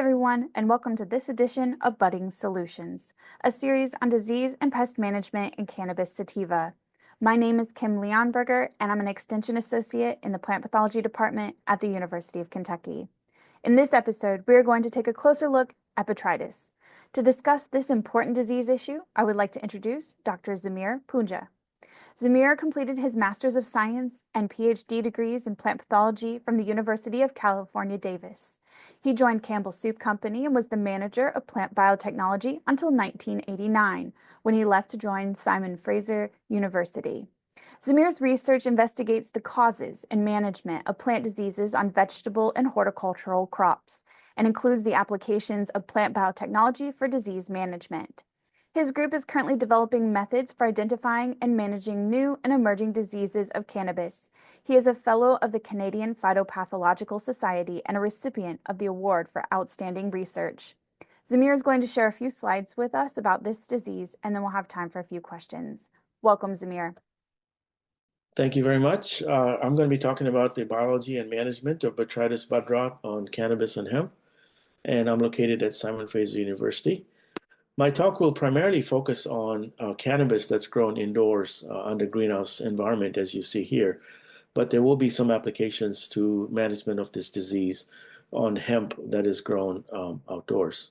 everyone, and welcome to this edition of Budding Solutions, a series on disease and pest management in cannabis sativa. My name is Kim Leonberger, and I'm an Extension Associate in the Plant Pathology Department at the University of Kentucky. In this episode, we are going to take a closer look at botrytis. To discuss this important disease issue, I would like to introduce Dr. Zamir Punja. Zamir completed his Master's of Science and PhD degrees in plant pathology from the University of California, Davis. He joined Campbell Soup Company and was the manager of plant biotechnology until 1989, when he left to join Simon Fraser University. Zamir's research investigates the causes and management of plant diseases on vegetable and horticultural crops and includes the applications of plant biotechnology for disease management. His group is currently developing methods for identifying and managing new and emerging diseases of cannabis. He is a fellow of the Canadian Phytopathological Society and a recipient of the Award for Outstanding Research. Zamir is going to share a few slides with us about this disease, and then we'll have time for a few questions. Welcome, Zamir. Thank you very much. I'm going to be talking about the biology and management of Botrytis bud rot on cannabis and hemp, and I'm located at Simon Fraser University. My talk will primarily focus on cannabis that's grown indoors under greenhouse environment, as you see here, but there will be some applications to management of this disease on hemp that is grown outdoors.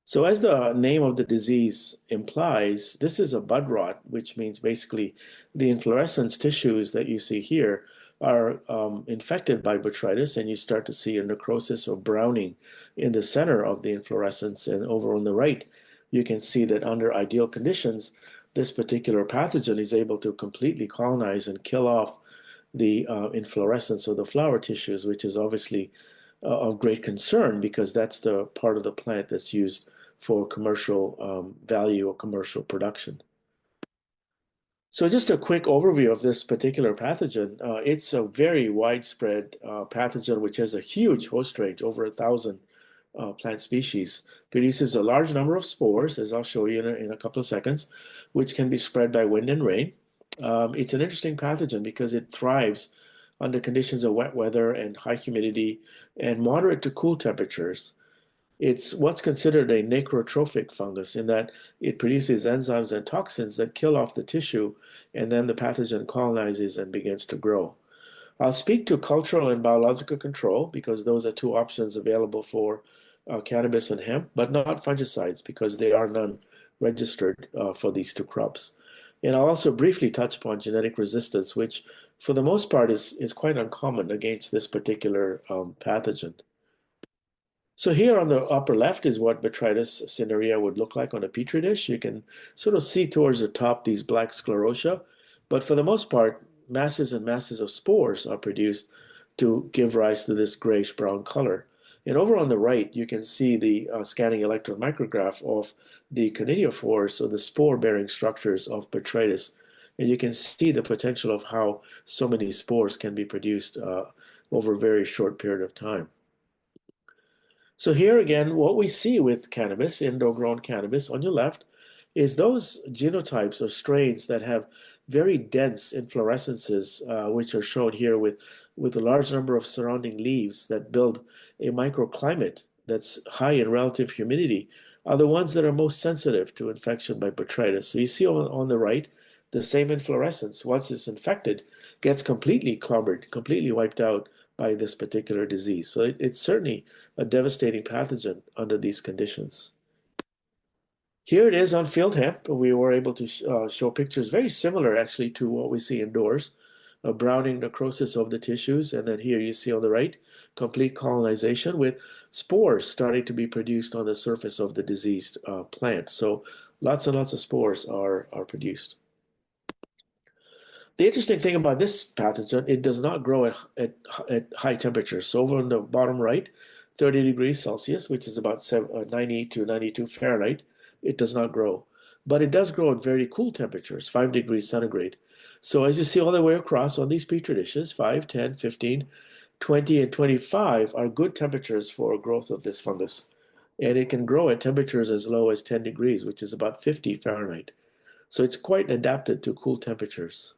So as the name of the disease implies, this is a bud rot, which means basically the inflorescence tissues that you see here are infected by botrytis, and you start to see a necrosis or browning in the center of the inflorescence. And over on the right, you can see that under ideal conditions, this particular pathogen is able to completely colonize and kill off the inflorescence of the flower tissues, which is obviously of great concern because that's the part of the plant that's used for commercial value or commercial production. So just a quick overview of this particular pathogen. It's a very widespread pathogen which has a huge host range, over 1,000 plant species, produces a large number of spores, as I'll show you in a couple of seconds, which can be spread by wind and rain. It's an interesting pathogen because it thrives under conditions of wet weather and high humidity and moderate to cool temperatures. It's what's considered a necrotrophic fungus in that it produces enzymes and toxins that kill off the tissue, and then the pathogen colonizes and begins to grow. I'll speak to cultural and biological control because those are two options available for cannabis and hemp, but not fungicides because there are none registered for these two crops. And I'll also briefly touch upon genetic resistance, which for the most part is quite uncommon against this particular pathogen. So here on the upper left is what Botrytis cinerea would look like on a petri dish. You can sort of see towards the top these black sclerotia, but for the most part, masses and masses of spores are produced to give rise to this grayish-brown color. And over on the right, you can see the scanning electron micrograph of the conidiophores, so the spore-bearing structures of Botrytis. And you can see the potential of how so many spores can be produced over a very short period of time. So here again, what we see with cannabis, indoor-grown cannabis on your left, is those genotypes or strains that have very dense inflorescences, which are shown here with a large number of surrounding leaves that build a microclimate that's high in relative humidity, are the ones that are most sensitive to infection by botrytis. So you see on the right, the same inflorescence, once it's infected, gets completely clobbered, completely wiped out by this particular disease. So it's certainly a devastating pathogen under these conditions. Here it is on field hemp. We were able to show pictures very similar actually to what we see indoors, a browning necrosis of the tissues. And then here you see on the right, complete colonization with spores starting to be produced on the surface of the diseased plant. So lots and lots of spores are produced. The interesting thing about this pathogen, it does not grow at high temperatures. So over on the bottom right, 30 degrees Celsius, which is about 90 to 92 Fahrenheit, it does not grow. But it does grow at very cool temperatures, 5 degrees centigrade. So as you see all the way across on these petri dishes, 5, 10, 15, 20, and 25 are good temperatures for growth of this fungus. And it can grow at temperatures as low as 10 degrees, which is about 50 Fahrenheit. So it's quite adapted to cool temperatures.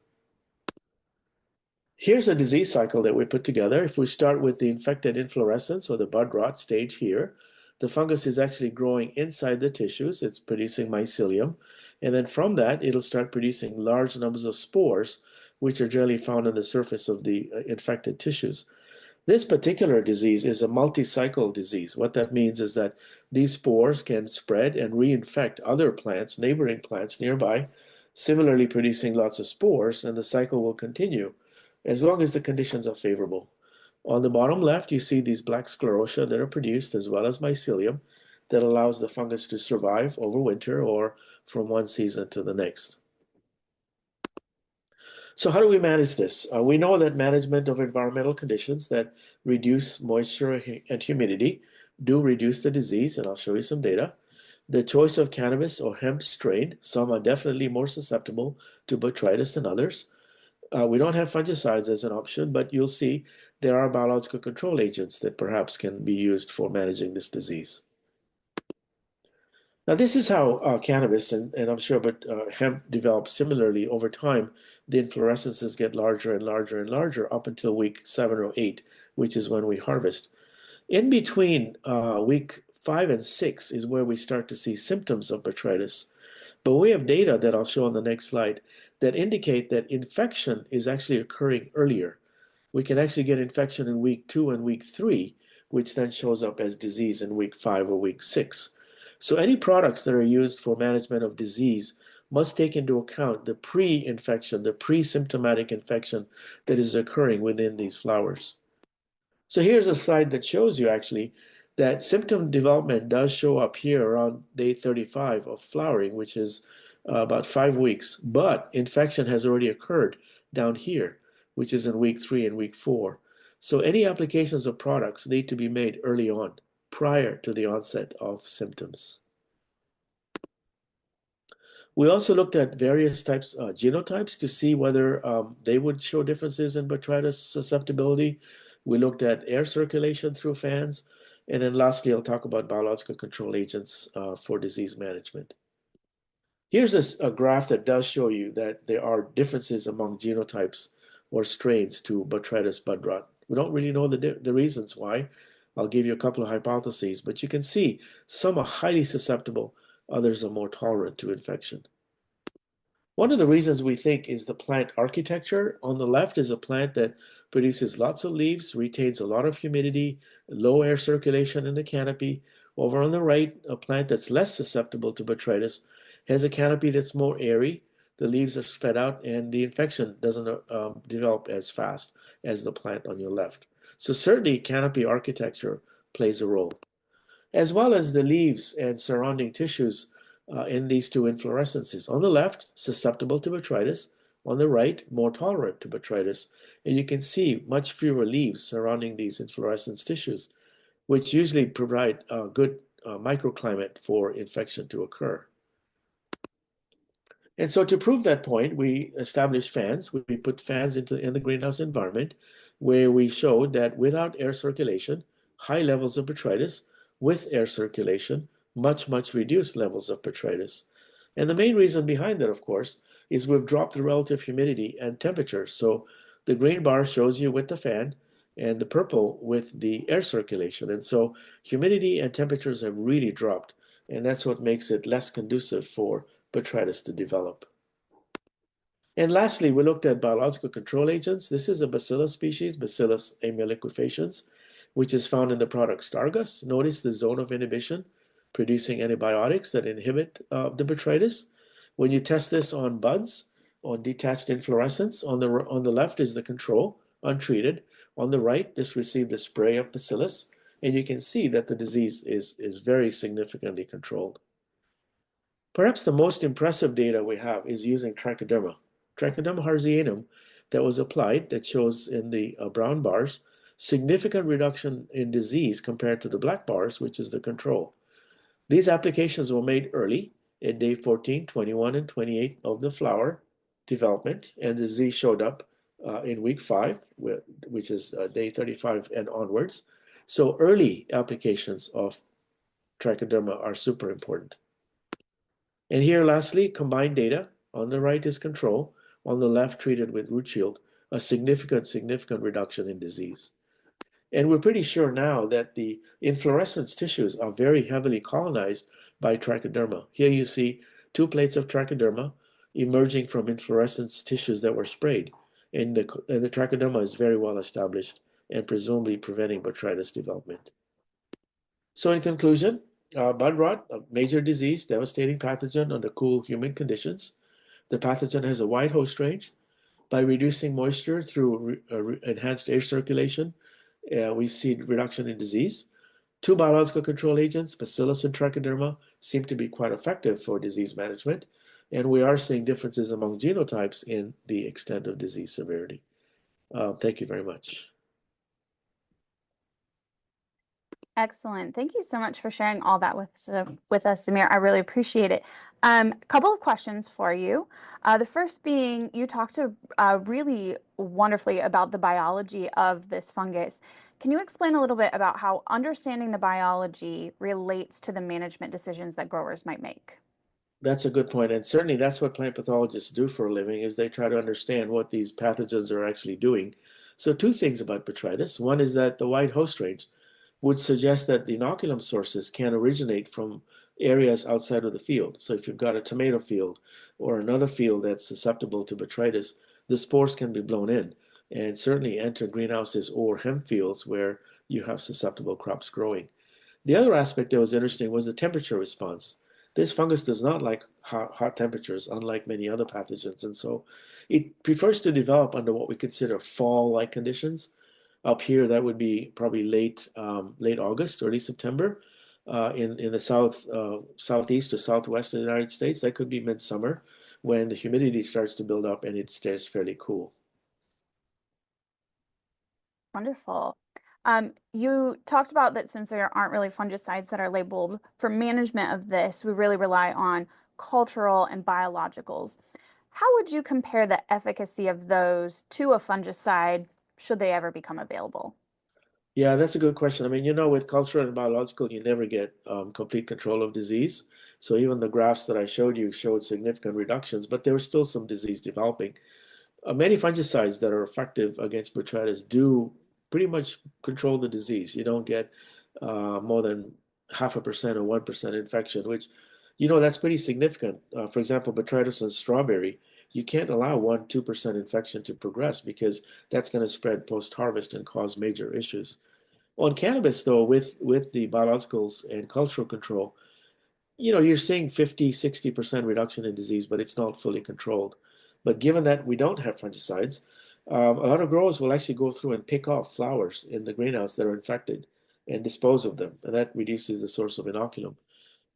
Here's a disease cycle that we put together. If we start with the infected inflorescence or the bud rot stage here, the fungus is actually growing inside the tissues. It's producing mycelium. And then from that, it'll start producing large numbers of spores, which are generally found on the surface of the infected tissues. This particular disease is a multi-cycle disease. What that means is that these spores can spread and reinfect other plants, neighboring plants nearby, similarly producing lots of spores, and the cycle will continue as long as the conditions are favorable. On the bottom left, you see these black sclerotia that are produced as well as mycelium that allows the fungus to survive over winter or from one season to the next. So how do we manage this? We know that management of environmental conditions that reduce moisture and humidity do reduce the disease, and I'll show you some data. The choice of cannabis or hemp strain, some are definitely more susceptible to botrytis than others. We don't have fungicides as an option, but you'll see there are biological control agents that perhaps can be used for managing this disease. Now, this is how cannabis and I'm sure, but hemp develops similarly over time. The inflorescences get larger and larger and larger up until week 7 or 8, which is when we harvest. In between week 5 and 6 is where we start to see symptoms of botrytis. But we have data that I'll show on the next slide that indicate that infection is actually occurring earlier. We can actually get infection in week 2 and week 3, which then shows up as disease in week 5 or week 6. So any products that are used for management of disease must take into account the pre-infection, the pre-symptomatic infection that is occurring within these flowers. So here's a slide that shows you actually that symptom development does show up here around day 35 of flowering, which is about 5 weeks, but infection has already occurred down here, which is in week 3 and week 4. So any applications of products need to be made early on, prior to the onset of symptoms. We also looked at various types, genotypes, to see whether they would show differences in botrytis susceptibility. We looked at air circulation through fans. And then lastly, I'll talk about biological control agents for disease management. Here's a graph that does show you that there are differences among genotypes or strains to Botrytis bud rot. We don't really know the reasons why. I'll give you a couple of hypotheses, but you can see some are highly susceptible, others are more tolerant to infection. One of the reasons we think is the plant architecture. On the left is a plant that produces lots of leaves, retains a lot of humidity, low air circulation in the canopy. Over on the right, a plant that's less susceptible to botrytis has a canopy that's more airy. The leaves are spread out and the infection doesn't develop as fast as the plant on your left. So certainly canopy architecture plays a role, as well as the leaves and surrounding tissues in these two inflorescences. On the left, susceptible to botrytis. On the right, more tolerant to botrytis. And you can see much fewer leaves surrounding these inflorescence tissues, which usually provide a good microclimate for infection to occur. And so to prove that point, we established fans. We put fans in the greenhouse environment where we showed that without air circulation, high levels of botrytis, with air circulation, much reduced levels of botrytis. And the main reason behind that, of course, is we've dropped the relative humidity and temperature. So the green bar shows you with the fan and the purple with the air circulation. And so humidity and temperatures have really dropped. And that's what makes it less conducive for botrytis to develop. And lastly, we looked at biological control agents. This is a bacillus species, Bacillus amyoliquefaciens, which is found in the product Stargus. Notice the zone of inhibition, producing antibiotics that inhibit the botrytis. When you test this on buds, on detached inflorescence, on the left is the control, untreated. On the right, this received a spray of bacillus, and you can see that the disease is very significantly controlled. Perhaps the most impressive data we have is using Trichoderma harzianum that was applied, that shows in the brown bars, significant reduction in disease compared to the black bars, which is the control. These applications were made early at day 14, 21, and 28 of the flower development, and the disease showed up in week 5, which is day 35 and onwards. So early applications of Trichoderma are super important. And here, lastly, combined data. On the right is control. On the left, treated with root shield, a significant reduction in disease. And we're pretty sure now that the inflorescence tissues are very heavily colonized by trichoderma. Here you see two plates of trichoderma emerging from inflorescence tissues that were sprayed. And the trichoderma is very well established and presumably preventing botrytis development. So in conclusion, bud rot, a major disease, devastating pathogen under cool, humid conditions. The pathogen has a wide host range. By reducing moisture through enhanced air circulation, we see reduction in disease. Two biological control agents, Bacillus and Trichoderma, seem to be quite effective for disease management, and we are seeing differences among genotypes in the extent of disease severity. Thank you very much. Excellent. Thank you so much for sharing all that with us, Zamir. I really appreciate it. A couple of questions for you. The first being, you talked really wonderfully about the biology of this fungus. Can you explain a little bit about how understanding the biology relates to the management decisions that growers might make? That's a good point, and certainly that's what plant pathologists do for a living, is they try to understand what these pathogens are actually doing. So two things about botrytis. One is that the wide host range would suggest that the inoculum sources can originate from areas outside of the field. So if you've got a tomato field or another field that's susceptible to botrytis, the spores can be blown in and certainly enter greenhouses or hemp fields where you have susceptible crops growing. The other aspect that was interesting was the temperature response. This fungus does not like hot temperatures, unlike many other pathogens, and so it prefers to develop under what we consider fall-like conditions. Up here, that would be probably late August, early September. In the southeast or southwest of the United States, that could be midsummer when the humidity starts to build up and it stays fairly cool. Wonderful. You talked about that since there aren't really fungicides that are labeled for management of this, we really rely on cultural and biologicals. How would you compare the efficacy of those to a fungicide should they ever become available? Yeah, that's a good question. I mean, with cultural and biological, you never get complete control of disease. So even the graphs that I showed you showed significant reductions, but there was still some disease developing. Many fungicides that are effective against botrytis do pretty much control the disease. You don't get more than 0.5% or 1% infection, which, that's pretty significant. For example, botrytis on strawberry, you can't allow 1-2% infection to progress because that's going to spread post-harvest and cause major issues. On cannabis, though, with the biologicals and cultural control, you're seeing 50, 60% reduction in disease, but it's not fully controlled. But given that we don't have fungicides, a lot of growers will actually go through and pick off flowers in the greenhouse that are infected and dispose of them, and that reduces the source of inoculum.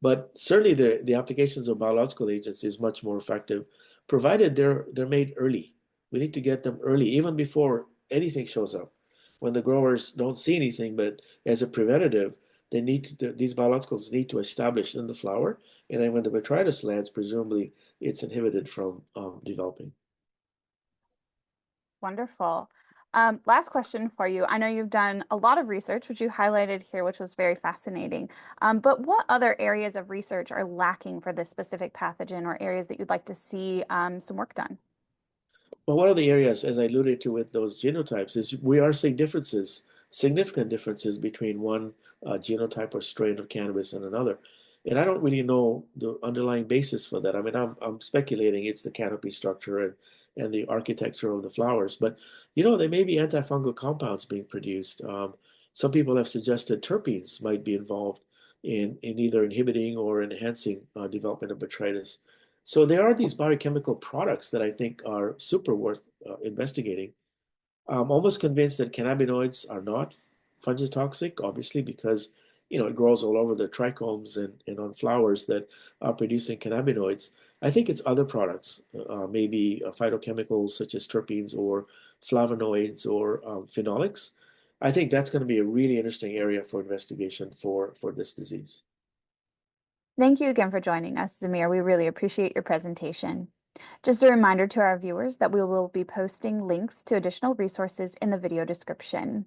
But certainly the applications of biological agents is much more effective, provided they're made early. We need to get them early, even before anything shows up. When the growers don't see anything, but as a preventative, these biologicals need to establish in the flower, and then when the botrytis lands, presumably it's inhibited from developing. Wonderful. Last question for you. I know you've done a lot of research, which you highlighted here, which was very fascinating. But what other areas of research are lacking for this specific pathogen or areas that you'd like to see some work done? Well, one of the areas, as I alluded to with those genotypes, is we are seeing differences, significant differences between one genotype or strain of cannabis and another. And I don't really know the underlying basis for that. I mean, I'm speculating it's the canopy structure and the architecture of the flowers. But, there may be antifungal compounds being produced. Some people have suggested terpenes might be involved in either inhibiting or enhancing development of botrytis. So there are these biochemical products that I think are super worth investigating. I'm almost convinced that cannabinoids are not fungotoxic, obviously, because it grows all over the trichomes and on flowers that are producing cannabinoids. I think it's other products, maybe phytochemicals such as terpenes or flavonoids or phenolics. I think that's going to be a really interesting area for investigation for this disease. Thank you again for joining us, Zamir. We really appreciate your presentation. Just a reminder to our viewers that we will be posting links to additional resources in the video description.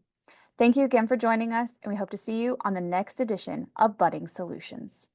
Thank you again for joining us, and we hope to see you on the next edition of Budding Solutions.